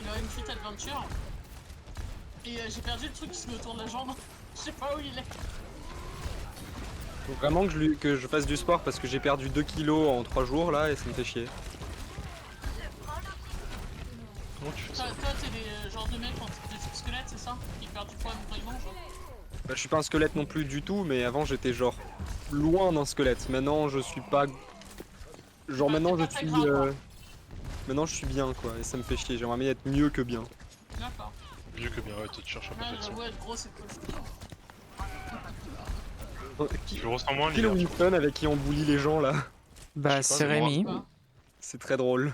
D: Il a une Fit Adventure. Et j'ai perdu le truc qui se met autour de la jambe. Je sais pas où il est.
F: Faut vraiment que je fasse du sport parce que j'ai perdu 2 kilos en 3 jours là et ça me fait chier.
I: Comment tu fais ça?
D: Toi, t'es des genres de mecs quand t'es des squelettes, c'est ça? Qui perdent du poids en même temps ils mangent.
F: Bah, je suis pas un squelette non plus du tout mais avant j'étais genre loin d'un squelette. Maintenant je suis pas... Genre
D: Ah,
F: maintenant
D: t'es
F: je
D: pas très
F: suis...
D: gras, quoi.
F: Maintenant je suis bien quoi et ça me fait chier. J'aimerais bien être mieux que bien.
D: D'accord.
I: Mieux que bien, ouais, toi tu cherches un peu
D: Ouais,
I: perfection.
D: j'avoue, être gros, c'est cool.
F: Qui
I: Tu le ressens moins
F: qui le
I: l'hiver.
F: Winston avec qui on bully les gens là?
A: Bah,
I: Je sais pas,
A: c'est
I: mais moi-
A: Rémi.
D: Quoi.
F: C'est très drôle.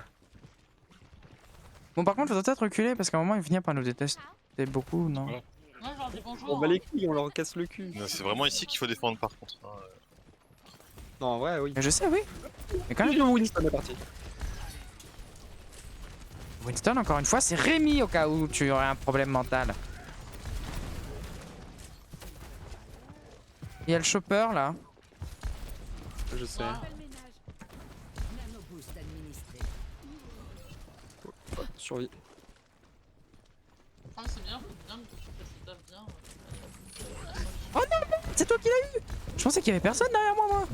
A: Bon, par contre, faudrait peut-être reculer parce qu'à un moment, il finit par nous détester beaucoup, non?
I: Voilà.
D: Moi, je leur dis bonjour.
F: On bat les couilles, on leur casse le cul.
C: C'est vraiment ici qu'il faut défendre par contre. Hein.
F: Non en vrai oui.
A: Mais je sais, oui. Mais quand même,
F: Le Winston est parti.
A: Winston, encore une fois, c'est Rémi au cas où tu aurais un problème mental. Il y a le chopper là.
F: Je sais. Survie.
D: Ah, c'est bien, que tu tapes bien.
A: C'est toi qui l'as eu. Je pensais qu'il y avait personne derrière moi.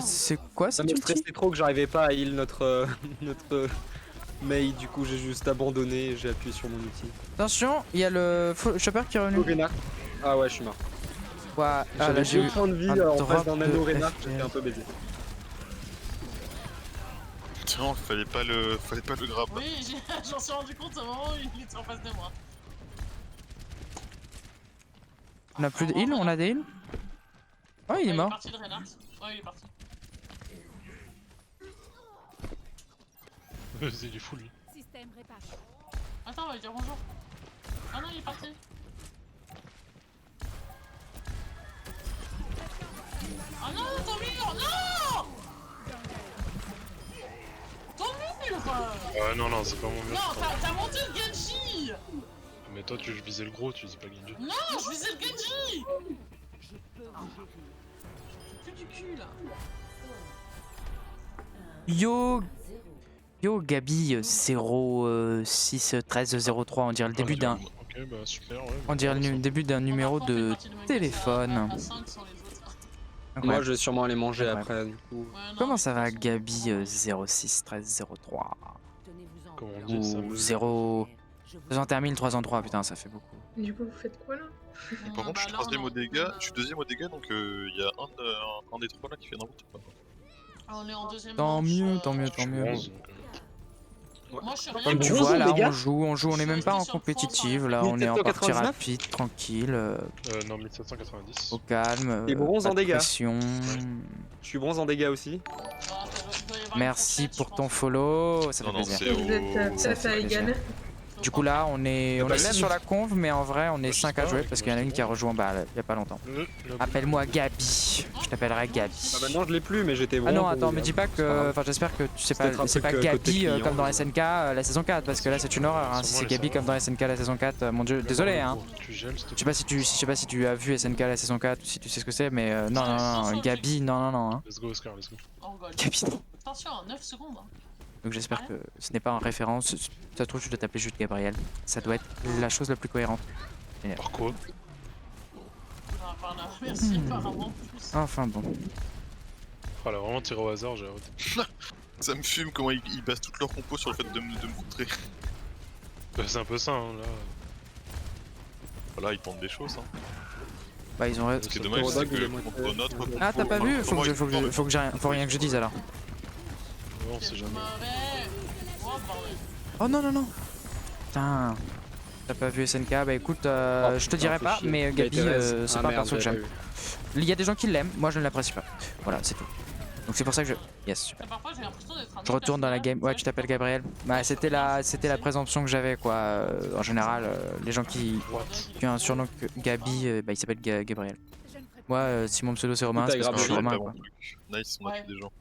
A: C'est quoi
F: Ça
A: cette
F: me
A: ulti?
F: stressait trop que j'arrivais pas à heal notre notre Mei, du coup j'ai juste abandonné et j'ai appuyé sur mon outil.
A: Attention, il y a le chopper qui est revenu.
F: Reinhardt. Ah ouais je suis mort.
A: Ouais, ah là
F: J'avais
A: j'ai eu
F: 2 points de vie
A: un
F: en
A: drop
F: face d'un nano
A: de
F: Reinhardt,
A: FPS.
F: j'étais un peu baisé.
C: Tiens, fallait pas le grab.
D: Oui, j'en suis rendu compte au moment où il était en face de moi.
A: On a plus de heal, on a des heals. Oh, il est
D: Il est
A: mort.
D: parti le Reinhardt. Ouais, il est parti.
I: Il est fou lui.
G: Système réparé.
D: Attends, on va lui dire bonjour. Ah non, il est parti. Ah non, ton mur, non! Ton mur!
I: Ah non, non, c'est pas mon mur.
D: Non, t'as monté le Genji!
I: Mais toi tu visais le gros, tu disais pas Genji.
D: Non, je visais le Genji! J'ai plus du cul là.
A: Yo Gabi 061303, on dirait le début d'un
I: Ok, bah super, ouais.
A: on dirait le début d'un numéro de téléphone.
D: À 5 sans les autres.
F: Moi
A: Incroyable.
F: je vais sûrement aller manger
A: Ouais.
F: après du coup.
D: Ouais, non,
A: Comment
D: mais
A: ça
D: de
A: va
D: toute façon,
A: Gabi 061303
I: Comme on dit, ça
A: ou
I: me...
A: 0 303 303, putain ça fait beaucoup.
H: Du coup, vous faites quoi là?
C: Mais par contre, je suis
D: bah,
C: troisième
D: là,
C: au dégâts, je suis deuxième au dégâts, donc il y a un des trois là qui fait n'importe quoi.
D: on est en deuxième
A: Tant
D: manche,
A: mieux, tant mieux,
I: Je
A: tant
I: suis
A: mieux.
I: bronze, donc,
D: Moi, je suis rien.
A: Comme tu
F: Bronze
A: vois
F: ou
A: là
F: dégâts
A: on joue, on est même pas en compétitive là, on est en partie
F: 1799?
A: rapide, tranquille,
I: non, 1790.
A: au calme,
F: Et bronze
A: pas
F: en
A: de
F: dégâts.
A: pression.
F: Je suis bronze en dégâts aussi.
A: Merci pour ton follow, ça fait
C: Non, non,
A: plaisir.
C: c'est
H: Vous êtes
A: Ça
H: ça
A: fait
H: à
A: plaisir.
H: égal.
A: Du coup là on est
F: Bah,
A: six
F: même.
A: sur la conve mais en vrai on est
I: je
A: 5
I: sais
A: à
I: pas,
A: jouer
I: ouais,
A: parce qu'il y en a une qui a rejoint bah il y a pas longtemps. Appelle-moi Gabi, je t'appellerai Gabi.
F: Bah maintenant je l'ai plus mais j'étais
A: Ah
F: bronze.
A: non
F: donc,
A: attends mais dis pas
F: c'est pas grave.
A: que, enfin j'espère que tu sais
F: Peut-être
A: pas,
F: un
A: c'est pas
F: truc, côté
A: Gabi
F: client,
A: comme dans
F: ouais.
A: SNK la saison 4 parce que là c'est une horreur hein, si
I: Sûrement
A: c'est
I: les
A: Gabi
I: serveurs.
A: comme dans SNK la saison 4, mon dieu, désolé hein.
I: Tu gèles, s'il te
A: Je sais pas si tu as vu SNK la saison 4 ou si tu sais ce que c'est mais non, Gabi non hein.
I: Let's go, Oscar, let's go.
D: Oh, God.
A: Gabi non.
D: Attention, 9 secondes. Hein.
A: Donc j'espère que ce n'est pas en référence, ça se trouve tu dois t'appeler juste Gabriel, ça doit être la chose la plus cohérente.
I: Par quoi?
D: Ah, par là. Merci, apparemment. Plus.
A: Enfin bon.
I: Oh là, vraiment tiré au hasard, j'ai arrêté.
C: Ça me fume comment ils basent toutes leurs compos sur le fait de me contrer.
I: Bah, c'est un peu ça, hein, là.
C: Voilà, ils tentent des choses. Hein.
A: Bah ils ont
C: Ce qui est dommage, c'est que contre notre compo,
A: Ah t'as pas vu? Faut rien que je dise alors.
I: Ouais, on sait jamais.
D: Mauvais. Oh, bordel.
A: Oh non. Putain. T'as pas vu SNK? Bah écoute, je te dirai pas, mais Gabi, c'est pas un perso que j'aime. Il y a des gens qui l'aiment, moi je ne l'apprécie pas. Voilà, c'est tout. Donc c'est pour ça que je... Yes, super.
D: Mais parfois, j'ai l'impression d'être un
A: Je retourne dans la game. Ouais, tu t'appelles Gabriel. Bah c'était la présomption que j'avais quoi. En général, les gens qui ont un surnom que Gabi, bah il s'appelle Gabriel. Moi, si mon pseudo c'est Romain, c'est parce que je suis
C: Ouais,
A: Romain
C: pas
A: quoi.
C: non plus. Nice, on a
D: Ouais.
C: tué des gens.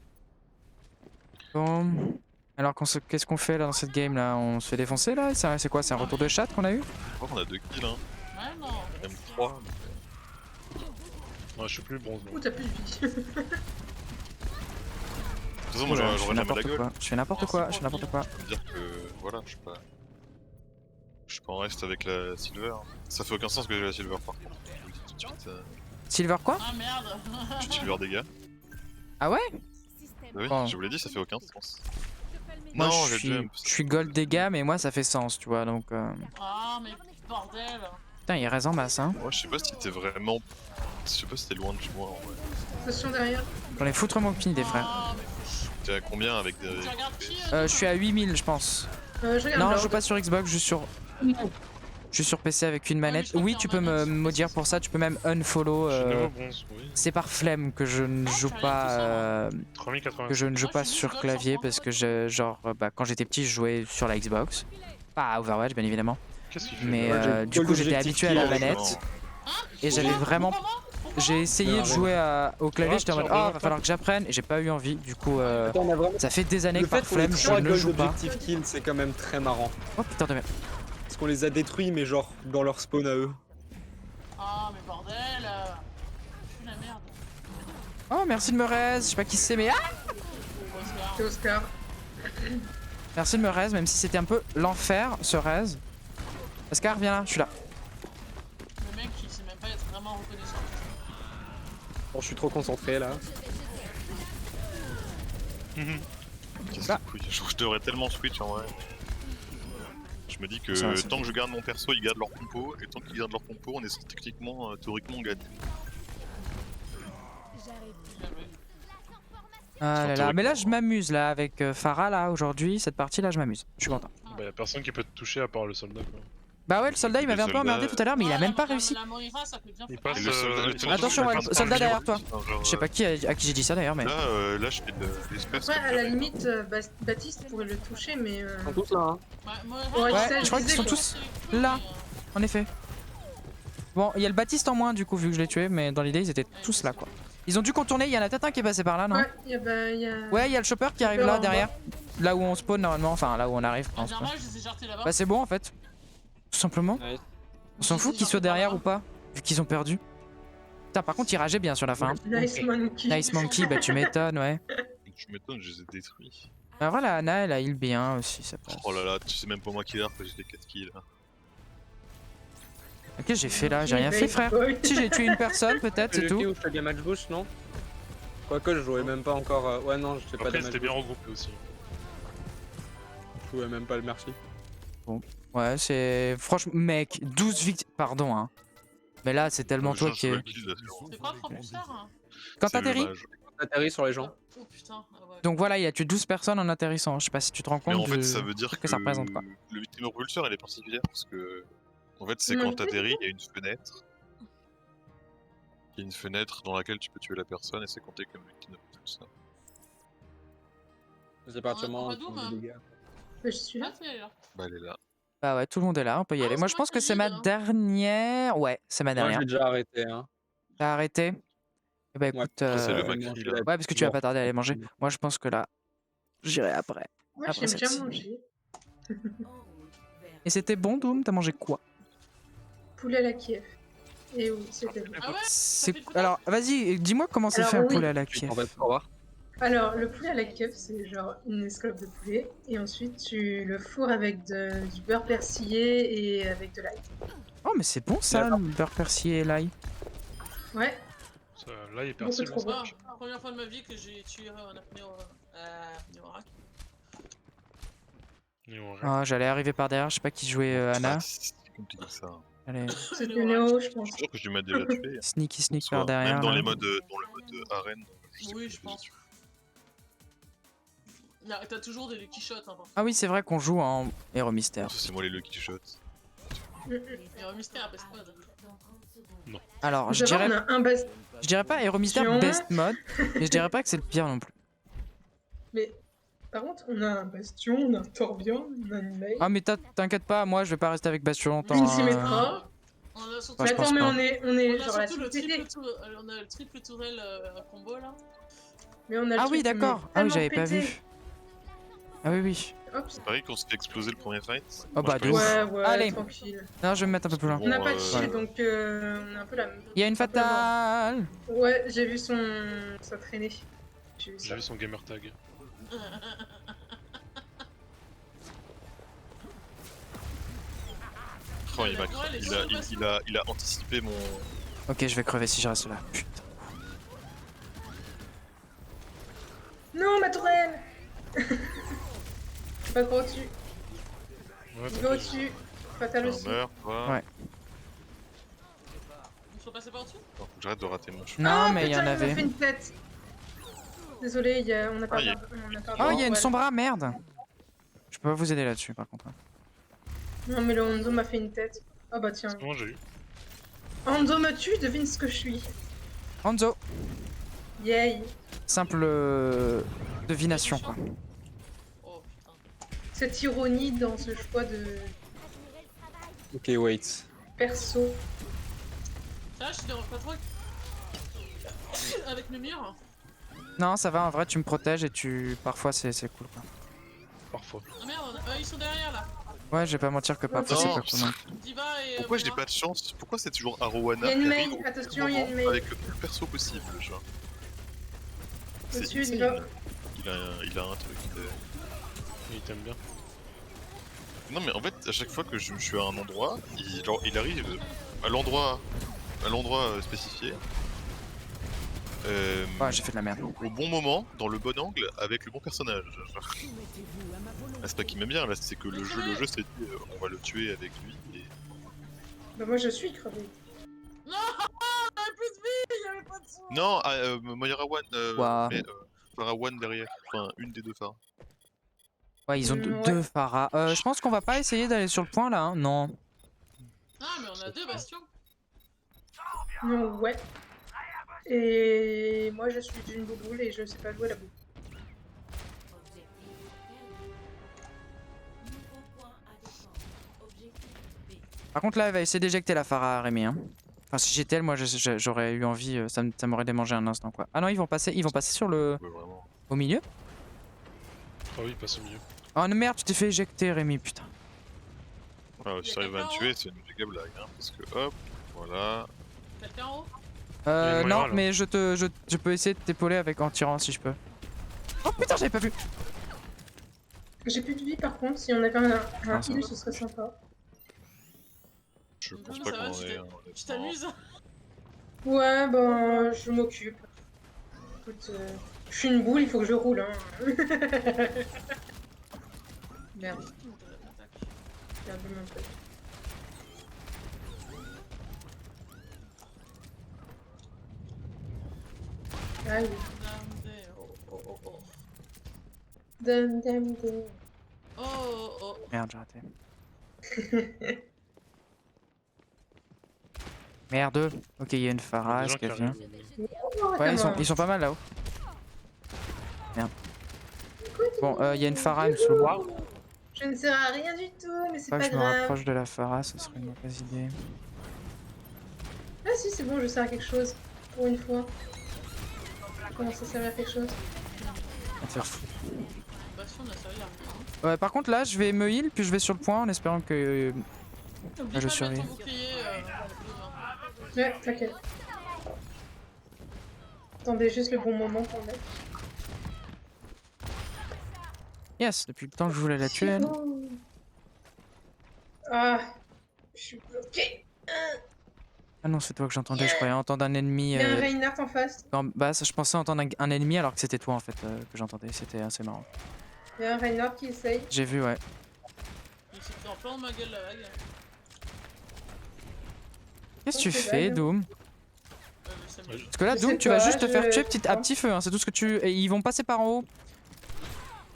A: Bon. Alors qu'est-ce qu'on fait là dans cette game là? On se fait défoncer là? C'est quoi? C'est un retour de chat qu'on a eu?
C: Je crois qu'on a 2 kills, hein.
D: Ouais, non.
C: Même 3.
I: Ouais, je suis plus bronze. moi.
H: Ouh, t'as plus de vie.
C: De toute façon, moi
A: Oula,
C: j'aurais
A: je fais
C: jamais la
A: n'importe
C: gueule.
A: quoi. Je fais n'importe quoi. Je fais n'importe quoi.
C: Je veux dire que voilà, je suis pas. Je suis pas en reste avec la silver. Ça fait aucun sens que j'ai la silver par contre. Je vous le dis tout de suite.
A: Silver quoi?
D: Ah merde.
C: Je suis silver dégâts.
A: Ah ouais?
C: Bah oui,
A: Oh.
C: je vous l'ai dit, ça fait aucun sens.
A: Moi
C: Non,
A: je
C: j'ai jump.
A: suis gold dégâts mais moi ça fait sens tu vois donc.
D: Ah mais bordel.
A: Putain il reste en masse hein.
C: Moi je sais pas si t'es vraiment. Je sais pas si t'es loin de chez moi en vrai.
H: Attention derrière.
A: J'en ai foutrement fini des frères.
D: Ah mais
C: T'es à combien avec des.
D: tu regardes qui
A: Je suis à 8000 je pense.
H: Je regarde
A: Non je
H: Lord.
A: joue pas sur Xbox, juste sur PC avec une manette.
D: je crois
A: Oui
D: qu'il y
A: tu
D: a
A: peux
D: en manette,
A: me dire pour ça, tu peux même unfollow.
I: Je suis niveau bronze, oui.
A: C'est par flemme que je ne joue pas
I: 3080.
A: que je ne joue
D: Moi,
A: pas
D: je suis
A: sur
D: gold
A: clavier
D: sur
A: parce que quand j'étais petit je jouais sur la Xbox, pas à Overwatch bien évidemment,
I: Qu'est-ce qu'il fait
A: mais
F: Moi, j'ai
A: du
F: gold
A: coup j'étais
F: objectif
A: habitué à la
F: qui est
A: manette et j'avais vraiment j'ai essayé de jouer au clavier, j'étais en mode va falloir que j'apprenne et j'ai pas eu envie, du coup
F: Attends, on a vraiment...
A: ça fait des années
F: Le
A: que par
F: fait qu'on ait
A: flemme je
F: 3
A: ne
F: gold
A: joue pas.
F: objectif kill, c'est quand même très marrant.
A: Oh putain de merde.
F: Parce qu'on les a détruits, mais genre dans leur spawn à eux.
D: Ah mais bordel. La merde.
A: Oh merci de me raise, je sais pas qui c'est mais
H: C'est Oscar.
A: merci de me raise même si c'était un peu l'enfer ce raise. Oscar viens là, je suis là.
D: Le mec il sait même pas être vraiment reconnaissant.
F: Bon, je suis trop concentré là.
C: Qu'est-ce que couille, je devrais tellement switch en vrai. Je me dis que
A: Ça va, c'est
C: tant que je garde mon perso, ils gardent leur compo, et tant qu'ils gardent leur compo, on est techniquement, théoriquement gagné.
A: Ah là là, mais là je m'amuse là avec Pharah là aujourd'hui, cette partie là je m'amuse, je suis content.
I: Bah y'a personne qui peut te toucher à part le soldat quoi.
A: Bah ouais le soldat il m'avait un peu
C: soldat-
A: emmerdé tout à l'heure mais il a même pas réussi.
D: La Moira ça peut bien
I: Il
D: faire.
I: passe,
C: Et le soldat- le soldat-
A: Attention,
C: il
A: ouais,
C: passe
A: le soldat
C: par
A: derrière toi.
C: enfin, genre,
A: Je sais pas à qui j'ai dit ça d'ailleurs mais...
C: Là, je fais de l'espèce.
H: Ouais, à la limite, Baptiste pourrait le toucher, mais.
F: Ils sont tous là, hein.
H: Ouais,
A: Ouais,
H: ça,
A: je crois qu'ils
H: disais,
A: sont
H: quoi.
A: tous là, en effet. Bon, il y a le Baptiste en moins du coup vu que je l'ai tué mais dans l'idée ils étaient tous là quoi. Ils ont dû contourner, il y en a peut-être un qui est passé par là non?
H: Ouais, y a.
A: Ouais, il y a le chopper qui arrive
H: Chopper
A: là
H: en
A: derrière. Là où on spawn normalement, enfin là où on arrive. je pense.
D: Moi je les ai jartés là-bas.
A: Bah c'est bon en fait. Tout simplement.
F: Ouais.
A: On s'en fout qu'ils soient derrière ou pas, vu qu'ils ont perdu. Putain par contre il rageait bien sur la fin.
H: Nice Monkey.
A: Nice Monkey, bah tu m'étonnes ouais.
C: Je m'étonne, je les ai détruits.
A: Bah voilà, Anna elle a heal bien aussi, ça passe.
C: Oh là là, tu sais même pas moi qui l'ai que j'ai des 4 kills.
A: Ok j'ai fait là, j'ai rien fait frère. Si j'ai tué une personne peut-être, c'est
F: Le
A: tout.
F: où je fais bien match boost, non? Quoique je jouais même pas encore. Ouais, non, je fais pas
I: Après
F: de match
I: c'était bien
F: boost.
I: regroupé aussi.
F: Je jouais même pas le merci.
A: Ouais c'est... Franchement mec, 12 victimes... Pardon hein. Mais là c'est tellement toi qui est...
D: C'est quoi propulseur hein?
A: Quand t'atterris.
F: T'atterris sur les gens.
D: Oh putain. Ouais.
A: Donc voilà, il a tué 12 personnes en atterrissant. Je sais pas si tu te rends
C: Mais
A: compte
C: en fait,
A: du
C: ça veut dire
A: truc que ça représente quoi.
C: le victime propulseur elle est particulière parce que. En fait, c'est
H: Non,
C: quand
H: mais-
C: t'atterris, il y a une fenêtre. Il y a une fenêtre dans laquelle tu peux tuer la personne et c'est compté comme victime propulseur.
F: C'est partir du moment
D: on va
F: où
D: d'où,
F: on
D: même
F: fait des dégâts.
H: Je suis là.
D: Ah, t'es là.
C: Bah, elle est là.
A: Bah ouais, tout le monde est là, on peut y aller.
D: c'est
A: Moi je
D: moi
A: pense
D: qui
A: que c'est ma
D: dis, hein.
A: dernière... Ouais, c'est ma
F: Moi
A: dernière.
F: j'ai déjà arrêté, hein.
A: T'as arrêté? Eh bah
F: Ouais.
A: écoute...
C: C'est le
A: Ouais
C: Macri, là.
A: parce que tu vas pas tarder à aller manger. Moi je pense que là, j'irai après.
H: Moi,
A: Après
H: j'aime bien
A: celle-ci.
H: manger.
A: Et c'était bon Doom? T'as mangé quoi?
H: Poulet à la Kiev. Et oui, c'était bon.
D: Ah ouais.
A: C'est...
D: fait tout
A: Alors vas-y, dis-moi comment c'est
H: Alors,
A: fait un
H: oui.
A: poulet à la
F: Tu
A: Kiev.
F: t'en vas te revoir.
H: Alors, le poulet à la Kiev, c'est genre une escalope de poulet. Et ensuite, tu le fourres avec du beurre persillé et avec de l'ail.
A: Oh mais c'est bon ça, le beurre persillé et l'ail.
H: Ouais.
I: Ça, là il est percé.
H: Beaucoup trop
I: là.
H: bon.
D: Ah, première fois de ma vie que j'ai tué un Néorak.
I: Et on reste.
A: Ah, j'allais arriver par derrière, je sais pas qui jouait Anna.
C: Ah, c'est compliqué ça.
A: Allez,
H: C'était Néo, je
C: Je
H: pense.
C: suis sûr que je m'ai déjà tué.
A: sneaky
C: En
A: sneak
C: soi.
A: par derrière.
C: Même dans,
A: là.
C: les modes, dans le mode arène. sais
D: Oui,
C: que
D: je
C: j'ai
D: pense.
C: tué.
D: T'as toujours des Lucky Shots, hein.
A: Ah oui, c'est vrai qu'on joue en héros mystère.
C: Ça, c'est moi les Lucky Shots.
D: Et un mystère à Best Mode.
A: Alors, je
H: D'abord,
A: dirais,
H: on a un bas.
A: je dirais pas héros mystère
H: Bastion.
A: best mode, mais je dirais pas que c'est le pire non plus.
H: Mais par contre, on a un Bastion, on a un Torbjorn, on a une Mei.
A: Ah mais t'inquiète pas, moi je vais pas rester avec Bastion longtemps.
H: Une
A: hein.
H: Symmetra.
D: On a surtout,
A: Bah, je
H: Mais attends,
A: pense
H: mais
A: pas.
H: on est
D: on a
H: genre la
D: surtout le
H: TT.
D: on a le triple tourelle combo là.
H: Mais on a le
A: Ah
H: truc
A: oui,
H: qui
A: d'accord.
H: met
A: Ah oui,
H: tellement
A: j'avais pas
H: pété.
A: vu. Ah oui, oui.
H: Hop.
C: C'est pareil qu'on se fait exploser le premier fight.
A: Oh bah, de ouf.
H: Ouais, ouais,
A: Allez.
H: tranquille.
A: Non, je vais me mettre un peu plus loin.
H: On n'a pas de
C: Bon,
H: shield, donc on est un peu la...
A: Il y a une
H: un peu mort.
A: fatale.
H: Ouais, j'ai vu sa traînée. J'ai vu
I: J'ai
H: ça.
I: vu son gamer tag.
C: Oh, il a anticipé mon.
A: Ok, je vais crever si je reste là. Putain.
H: Non, ma tourelle. Pas trop au-dessus.
I: Ouais,
H: Je vais au-dessus. Fatal
C: Un
H: aussi.
C: meurt, voilà.
A: Ouais.
D: Ils sont passés par-dessus?
C: Faut que j'arrête de rater mon cheveu.
A: Non,
H: Ah,
A: mais il y en
H: putain,
A: avait.
H: m'a fait une tête. Désolé, on a pas
C: Ah, il y a-
A: Oh, il y a une
H: ouais.
A: sombra, merde. Je peux pas vous aider là-dessus par contre.
H: Non, mais le Hanzo m'a fait une tête. Ah bah tiens.
I: C'est bon, j'ai eu.
H: Hanzo me tue, devine ce que je suis.
A: Hanzo.
H: Yay.
A: Simple devination quoi.
D: Oh putain.
H: Cette ironie dans ce choix de
F: Ok, wait.
H: perso.
D: Ça, je te dérange pas trop avec le mur.
A: Non, ça va, en vrai, tu me protèges et tu. Parfois, c'est cool quoi.
I: Parfois.
D: Ah merde, ils sont derrière là.
A: Ouais, je vais pas mentir que parfois, c'est
C: Non.
A: pas cool. Non.
D: Diva et.
C: Pourquoi je n'ai
D: Moira.
C: pas de chance? Pourquoi c'est toujours Arowana
H: Il y a une
C: qui
H: main,
C: arrive au
H: attention,
C: pire
H: il y a une
C: moment
H: main.
C: avec le plus perso possible, genre. C'est
H: Au-dessus,
C: insane.
H: Diva.
C: Il a un truc.
I: Il t'aime bien.
C: Non mais en fait, à chaque fois que je suis à un endroit, il arrive à l'endroit spécifié.
A: Ouais, j'ai fait de la merde.
C: Au bon moment, dans le bon angle, avec le bon personnage. Genre. Ah, c'est pas qu'il m'aime bien, là c'est que le jeu s'est dit on va le tuer avec lui et...
H: Bah moi je suis crevé.
D: Non, il y avait plus de vie, il y avait pas de soin.
C: Non, Moira One,
A: Ouah.
C: mais Farah One derrière, enfin une des deux Farah.
A: Ouais, ils ont
H: Ouais.
A: deux Pharah. Je pense qu'on va pas essayer d'aller sur le point là, hein. Non.
D: Ah, mais on a deux bastions.
H: Non, ouais. Et moi je suis d'une bouboule et je sais pas jouer la boule.
A: Par contre, là, elle va essayer d'éjecter la Pharah, Rémi. Hein. Enfin, si j'étais elle, moi, j'aurais eu envie. Ça m'aurait démangé un instant, quoi. Ah non, ils vont passer sur le.
C: Ouais, vraiment.
A: Au milieu.
I: Ah oui, il passe au milieu.
A: Oh non, merde, tu t'es fait éjecter, Rémi, putain.
C: Ah, si t'arrives à me tuer, c'est une méga blague, hein, parce que hop, voilà.
D: Quelqu'un en haut?
I: Il y a une
A: Non,
I: Moira, là.
A: mais je peux essayer de t'épauler en tirant si je peux. Oh putain, j'avais pas vu.
H: J'ai plus de vie par contre, si on avait un
A: Ah, ça
H: heal ce serait sympa.
C: Je pense
D: Non,
C: pas
D: ça va,
C: qu'on
D: tu
C: ait...
D: Tu t'amuses?
H: Ouais, ben je m'occupe. Écoute, je suis une boule, il faut que je roule, hein. Merde, j'ai perdu mon truc. Ah oui.
D: Oh, oh, oh.
H: Dum, dum, dum.
D: Oh, oh, oh.
A: Merde, j'ai raté. Merde. Ok, il y a une Pharah,
I: Des
A: est-ce
I: gens
A: qu'elle
I: qui
A: vient?
H: Oh,
A: Ouais,
H: comment
A: ils sont pas mal là-haut. Merde. Bon, il y a une Pharah, elle me saoule.
H: Je ne sers à rien du tout, mais c'est
A: Faut
H: pas
A: que je me
H: grave.
A: rapproche de la Pharah, ce serait une mauvaise idée.
H: Ah si, c'est bon, je sers à quelque chose. Pour une fois. Je commence à servir à quelque chose.
A: À te faire foutre.
D: Bastion, on a servi à rien.
A: Ouais, par contre là, je vais me heal, puis je vais sur le point en espérant que.
D: N'oublie
A: je
D: pas de
A: surveille.
D: mettre ton bouclier.
H: Ouais, t'inquiète. Attendez juste le bon moment pour le mettre.
A: Yes, depuis le temps que je voulais la tuer, elle.
H: Ah, je suis bloqué.
A: Ah non, c'est toi que j'entendais, je croyais entendre un ennemi.
H: Il y a un Reinhardt en face.
A: Bah, je pensais entendre un ennemi alors que c'était toi en fait que j'entendais, c'était assez marrant.
H: Il y a un Reinhardt qui essaye.
A: J'ai vu, ouais.
D: Il s'est pris en plein de ma gueule la vague.
A: Qu'est-ce que tu
H: c'est
A: fais,
H: dingue.
A: Doom?
D: Mais ça me-
A: Parce que là,
H: Je
A: Doom,
H: sais
A: tu vas
H: pas,
A: juste te faire
H: je-
A: tuer à petit feu, hein, c'est tout ce que tu. Et ils vont passer par en haut.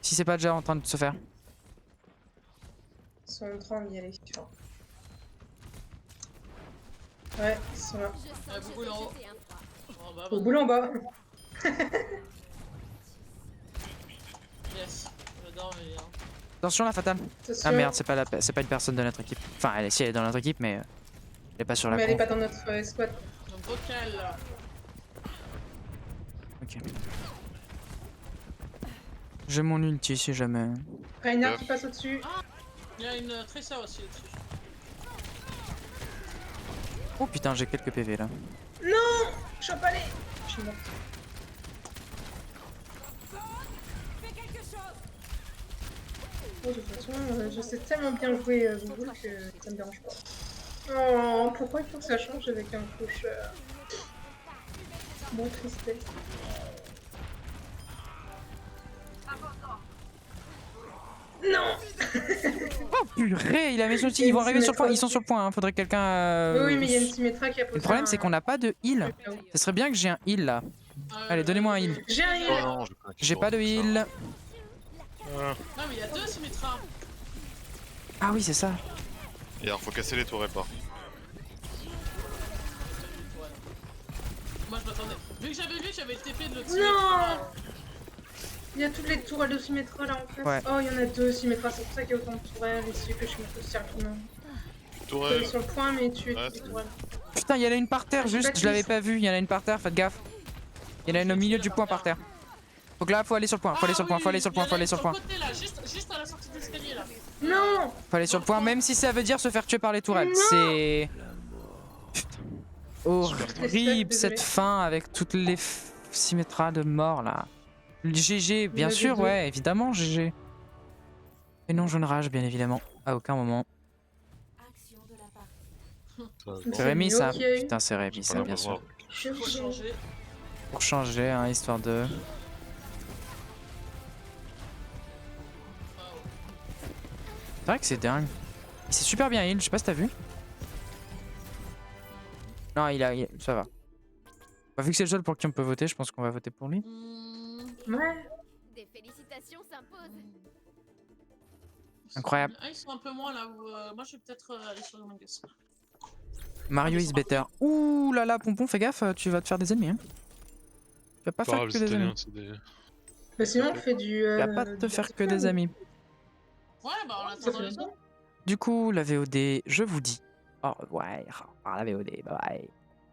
A: Si c'est pas déjà en train de se faire.
H: Ils sont en train d'y aller. Ouais, ils sont là.
D: Ah, beaucoup en haut. Oh, bah,
H: Au boule en bas.
D: yes. J'adore mes liens.
A: Attention la fatale.
H: Attention.
A: Ah merde, c'est pas une personne de notre équipe. Enfin, si elle est dans notre équipe, mais elle est pas sur la
H: Mais elle est
A: conf.
H: pas dans notre squad.
D: Donc, vocal.
A: Ok. J'ai mon ulti si jamais.
H: Reinhardt qui passe au-dessus.
D: Il y a une Tracer aussi au-dessus.
A: Oh putain, j'ai quelques PV là.
H: Non, Chopalé. Je suis morte. Oh, de toute façon, je sais tellement bien jouer Google que ça me dérange pas. Oh, pourquoi il faut que ça change avec un faucheur? Bon, tristesse. Non.
A: Oh purée, il a mis son outil, ils vont arriver sur le point, ils sont sur le point, hein. Faudrait que quelqu'un...
H: Oui, mais il y a une Symmetra qui a posé.
A: Le problème c'est qu'on n'a pas de heal. Ce serait bien que j'ai un heal là. Allez, donnez-moi un heal.
H: J'ai un heal.
C: Oh non,
A: J'ai pas de heal.
D: Non, mais il y a 2 Symmetra.
A: Ah oui, c'est ça.
C: Et alors, faut casser les tours et pas.
D: Moi, je m'attendais. Vu que j'avais vu, j'avais le TP de l'autre
H: Non.
D: Symmetra.
H: Il y a toutes les tourelles de Symmetra là en face.
A: Ouais.
H: Oh, il y en a 2 Symmetra, c'est pour ça qu'il y a autant de tourelles et c'est que je me pose circulement.
C: Tourelle.
H: Sur le point, mais tu es
C: Ouais,
H: toutes les tourelles.
A: Putain, il y en a une par terre juste, je l'avais pas vu. Il y en a une par terre, faites gaffe. Il y en a une au milieu du point par terre. Donc là, faut aller sur le point, faut aller sur le point, faut aller sur le point, faut aller sur le point.
D: Côté, là, juste à la sortie d'escalier là.
H: Non.
A: Faut aller sur le point, même si ça veut dire se faire tuer par les tourelles. C'est... Putain. Horrible cette fin avec toutes les Symmetra de mort là. GG, bien sûr, ouais, évidemment, GG. Et non, je ne rage, bien évidemment, à aucun moment. C'est Rémi ça. Putain, c'est Rémi ça, bien sûr.
D: Faut changer.
A: Pour changer, hein, histoire de... C'est vrai que c'est dingue. Il s'est super bien heal, je sais pas si t'as vu. Non, ça va. Bah, vu que c'est le seul pour qui on peut voter, je pense qu'on va voter pour lui.
H: Ouais.
G: Des félicitations s'imposent.
A: Incroyable.
D: Ah, ils sont un peu moins là où. Moi, je vais peut-être aller sur le Mangus.
A: Mario is better. Ouh là là, Pompon, fais gaffe, tu vas te faire des ennemis. Hein. Tu vas pas faire que des amis.
H: Bah, sinon, on fait du.
A: Tu vas pas te faire que des amis.
D: Ouais, bah on attend dans les autres.
A: Du coup, la VOD, je vous dis au revoir. La VOD, bye bye.